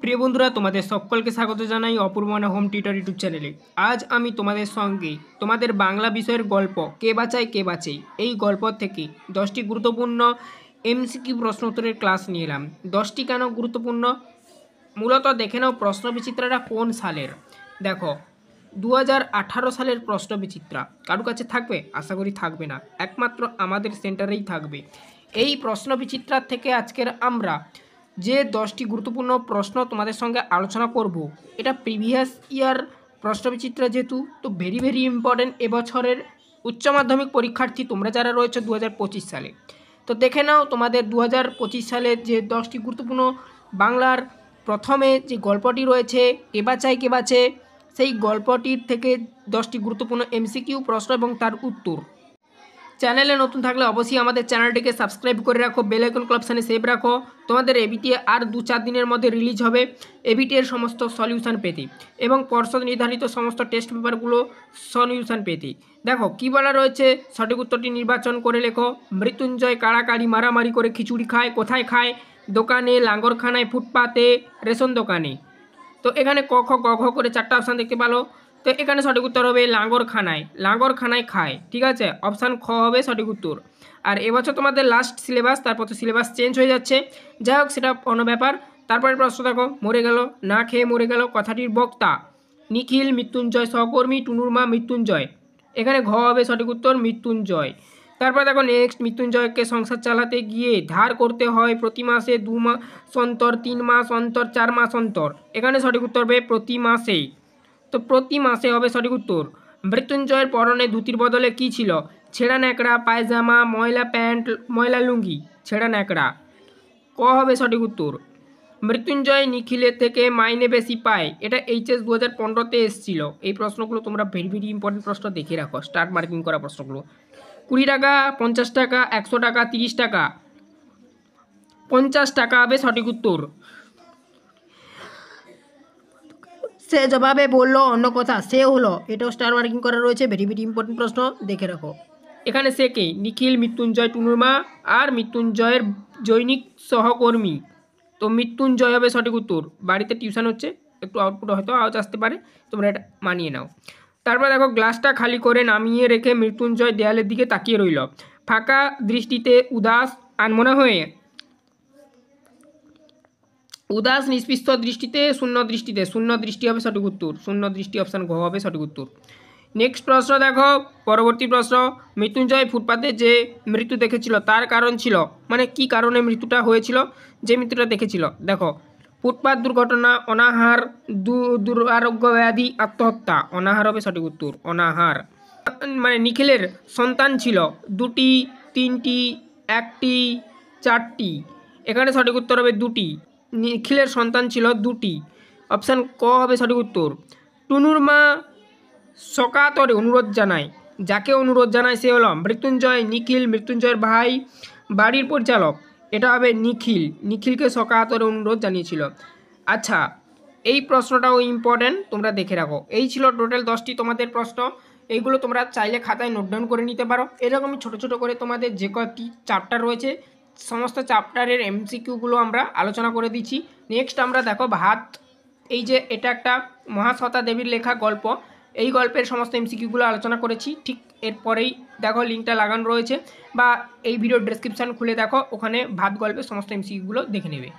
প্রিয় বন্ধুরা, তোমাদের সকলকে স্বাগত জানাই অপূর্বনা হোম টিউটর ইউটিউব চ্যানেলে। আজ আমি তোমাদের সঙ্গে তোমাদের বাংলা বিষয়ের গল্প কে বাঁচায় কে বাঁচে এই গল্প থেকে 10টি গুরুত্বপূর্ণ এমসিকিউ প্রশ্ন উত্তরের ক্লাস নিয়ে এলাম। 10টি কেন গুরুত্বপূর্ণ? মূলত দেখে নাও প্রশ্ন বিচিত্রাটা কোন সালের। দেখো, 2018 সালের প্রশ্ন বিচিত্রা কারো কাছে থাকবে? আশা করি থাকবে না, একমাত্র আমাদের সেন্টারেই থাকবে। এই প্রশ্ন বিচিত্রার থেকে আজকের আমরা যে 10টি গুরুত্বপূর্ণ প্রশ্ন তোমাদের সঙ্গে আলোচনা করব, এটা প্রিভিয়াস ইয়ার প্রশ্ন বিচিত্রা যেহেতু, তো ভেরি ইম্পর্টেন্ট এবছরের উচ্চ মাধ্যমিক পরীক্ষার্থী তোমরা যারা রয়েছে 2025 সালে। তো দেখে নাও তোমাদের 2025 সালের যে 10টি গুরুত্বপূর্ণ বাংলার প্রথমে যে গল্পটি রয়েছে কে বাঁচায় কে বাঁচে, সেই গল্পটির থেকে 10টি গুরুত্বপূর্ণ এমসিকিউ প্রশ্ন এবং তার উত্তর। চ্যানেলে নতুন থাকলে অবশ্যই আমাদের চ্যানেলটিকে সাবস্ক্রাইব করে রাখো, বেল আইকন অপশানে সেভ রাখো। তোমাদের এবিটি আর 2-4 দিনের মধ্যে রিলিজ হবে এবিটি এর সমস্ত সলিউশন পেতে এবং পর্ষদ নির্ধারিত সমস্ত টেস্ট পেপারগুলো সলিউশন পেতে। দেখো কি বলা রয়েছে, সঠিক উত্তরটি নির্বাচন করে লেখো। মৃত্যুঞ্জয় কাড়াকাড়ি মারামারি করে খিচুড়ি খায়, কোথায় খায়? দোকানে, লাঙ্গরখানায়, ফুটপাতে, রেশন দোকানে। তো এখানে ক খ গ ঘ করে 4টা অপশান দেখতে পালো। তো এখানে সঠিক উত্তর হবে লাঙ্গরখানায় খায়। ঠিক আছে, অপশান খ হবে সঠিক উত্তর। আর এবছর তোমাদের লাস্ট সিলেবাস, তারপর তো সিলেবাস চেঞ্জ হয়ে যাচ্ছে, যাই হোক সেটা অন্য ব্যাপার। তারপরে প্রশ্ন দেখো, মরে গেল, না খেয়ে মরে গেল কথাটির বক্তা নিখিল, মৃত্যুঞ্জয় সহকর্মী, টুনুর মা মৃত্যুঞ্জয়। এখানে ঘ হবে সঠিক উত্তর মৃত্যুঞ্জয়। তারপর দেখো নেক্সট, মৃত্যুঞ্জয়কে সংসার চালাতে গিয়ে ধার করতে হয় প্রতি মাসে 2 মাস অন্তর, 3 মাস অন্তর, 4 মাস অন্তর। এখানে সঠিক উত্তর হবে প্রতি মাসেই। তো প্রতি মাসে হবে সঠিক উত্তর। মৃত্যুঞ্জয়ের পরনে ধুতির বদলে কি ছিল? ছেঁড়া ন্যাকড়া, পায়জামা, ময়লা প্যান্ট, ময়লা লুঙ্গি। ছেঁড়া ন্যাকড়া। ক হবে সঠিক উত্তর। মৃত্যুঞ্জয় নিখিলের থেকে মাইনে বেশি পায়, এটা এইচএস 2015-তে এসেছিল। এই প্রশ্নগুলো তোমরা ভেরি ইম্পর্টেন্ট প্রশ্ন দেখে রাখো, স্টার্ট মার্কিং করা প্রশ্নগুলো। 20 টাকা, 50 টাকা, 100 টাকা, 30 টাকা। 50 টাকা হবে সঠিক উত্তর। সে জবাবে বলল অন্য কথা, সে হলো, এটাও স্টার মার্কিং করা রয়েছে, ভেরি ইম্পর্টেন্ট প্রশ্ন দেখে রাখো। এখানে সে কে? নিখিল, মৃত্যুঞ্জয়, টুনুর মা আর মৃত্যুঞ্জয়ের জৈনিক সহকর্মী। তো মৃত্যুঞ্জয় হবে সঠিক উত্তর। বাড়িতে টিউশন হচ্ছে, একটু আউটপুট হয়তো আওয়াজ আসতে পারে, তোমরা এটা মানিয়ে নাও। তারপর দেখো, গ্লাসটা খালি করে নামিয়ে রেখে মৃত্যুঞ্জয় দেয়ালের দিকে তাকিয়ে রইল, ফাঁকা দৃষ্টিতে উদাস আনমনা হয়ে। উদাস নিষ্পৃষ্ট দৃষ্টিতে, শূন্য দৃষ্টিতে। শূন্য দৃষ্টি হবে সঠিক উত্তর। শূন্য দৃষ্টি অপশান ঘ হবে সঠিক উত্তর। নেক্সট প্রশ্ন দেখো, পরবর্তী প্রশ্ন, মৃত্যুঞ্জয় ফুটপাতে যে মৃত্যু দেখেছিল তার কারণ ছিল, মানে কি কারণে মৃত্যুটা হয়েছিল, যে মৃত্যুটা দেখেছিল। দেখো, ফুটপাত দুর্ঘটনা, অনাহার, দুরারোগ্য ব্যাধি, আত্মহত্যা। অনাহার হবে সঠিক উত্তর। অনাহার। মানে নিখিলের সন্তান ছিল 2টি, 3টি, 1টি, 4টি। এখানে সঠিক উত্তর হবে 2টি। নিখিলের সন্তান ছিল 2টি। অপশান ক হবে সঠিক উত্তর। টুনুর মা সকাতরে অনুরোধ জানায়, যাকে অনুরোধ জানায় সে হলো মৃত্যুঞ্জয়। নিখিল মৃত্যুঞ্জয়ের ভাই, বাড়ির পরিচালক। এটা হবে নিখিল। নিখিলকে সকাতরে অনুরোধ জানিয়েছিল। আচ্ছা, এই প্রশ্নটাও ইম্পর্টেন্ট, তোমরা দেখে রাখো। এই ছিল টোটাল 10টি তোমাদের প্রশ্ন। এইগুলো তোমরা চাইলে খাতায় নোট ডাউন করে নিতে পারো। এরকমই ছোট করে তোমাদের যে কয়েকটি চ্যাপ্টার রয়েছে সমস্ত চ্যাপ্টারের এমসিকিউগুলো আমরা আলোচনা করে দিচ্ছি। নেক্সট আমরা দেখো ভাত, এই যে এটা একটা মহাশ্বেতা দেবীর লেখা গল্প, এই গল্পের সমস্ত এমসিকিউগুলো আলোচনা করেছি। ঠিক এরপরেই দেখো লিঙ্কটা লাগানো রয়েছে, বা এই ভিডিওর ডেসক্রিপশান খুলে দেখো, ওখানে ভাত গল্পের সমস্ত এমসিকিউগুলো দেখে নেবে।